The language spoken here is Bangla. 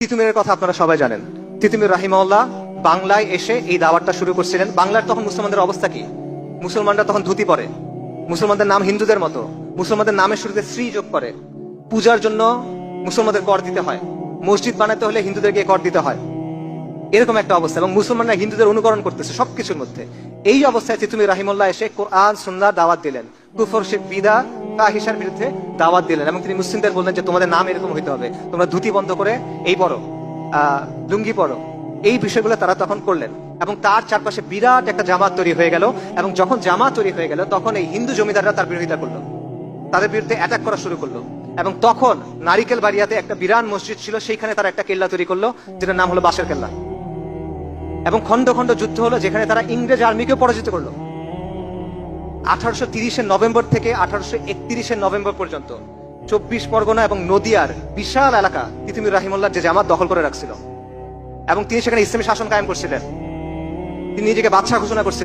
তিতুমিরের কথা আপনারা সবাই জানেন। তিতুমির রাহিমাহুল্লাহ বাংলায় এসে এই দাওয়াতটা শুরু করছিলেন। বাংলার তখন মুসলমানদের অবস্থা কি? মুসলমানরা তখন ধুতি পরে, মুসলমানদের নাম হিন্দুদের মতো, মুসলমানদের নামের শুরুতে শ্রী যোগ করে, পূজার জন্য মুসলমানদের কর দিতে হয়, মসজিদ বানাতে হলে হিন্দুদেরকে কর দিতে হয়, এরকম একটা অবস্থা। এবং মুসলমানরা হিন্দুদের অনুকরণ করতেছে সবকিছুর মধ্যে। এই অবস্থায় তিতুমির রাহিমাহুল্লাহ এসে কোরআন সুন্নাহর দাওয়াত দিলেন, কুফর শিরক বিদআত ফাহিশার বিরুদ্ধে দাওয়াত দিলেন। এবং তিনি মুসলিমদের বললেন যে তোমাদের নাম এরকম হইতে হবে, তোমরা ধুতি বন্ধ করে এই পড়ো, লুঙ্গি পড়ো। এই বিষয়গুলো তারা তখন করলেন এবং তার চারপাশে বিরাট একটা জামাত তৈরি হয়ে গেল। এবং যখন জামাত তৈরি হয়ে গেল তখন এই হিন্দু জমিদাররা তার বিরোধিতা করলো, তাদের বিরুদ্ধে অ্যাটাক করা শুরু করলো। এবং তখন নারিকেল বাড়িয়াতে একটা বিরাট মসজিদ ছিল, সেইখানে তারা একটা কেল্লা তৈরি করলো, যেটার নাম হলো বাঁশের কেল্লা। এবং খন্ড খন্ড যুদ্ধ হলো, যেখানে তারা ইংরেজ আর্মিকেও পরাজিত করলো। 1830 নভেম্বর থেকে 1831 নভেম্বর পর্যন্ত 24 পরগনা এবং নদিয়ার বিশাল এলাকা তিতুমির রাহিমাহুল্লাহ যে জামাত দখল করে রাখছিল। এবং তিনি সেখানে ইসলামী শাসন কায়েম করছিলেন, তিনি নিজেকে বাদশাহ ঘোষণা করছিলেন।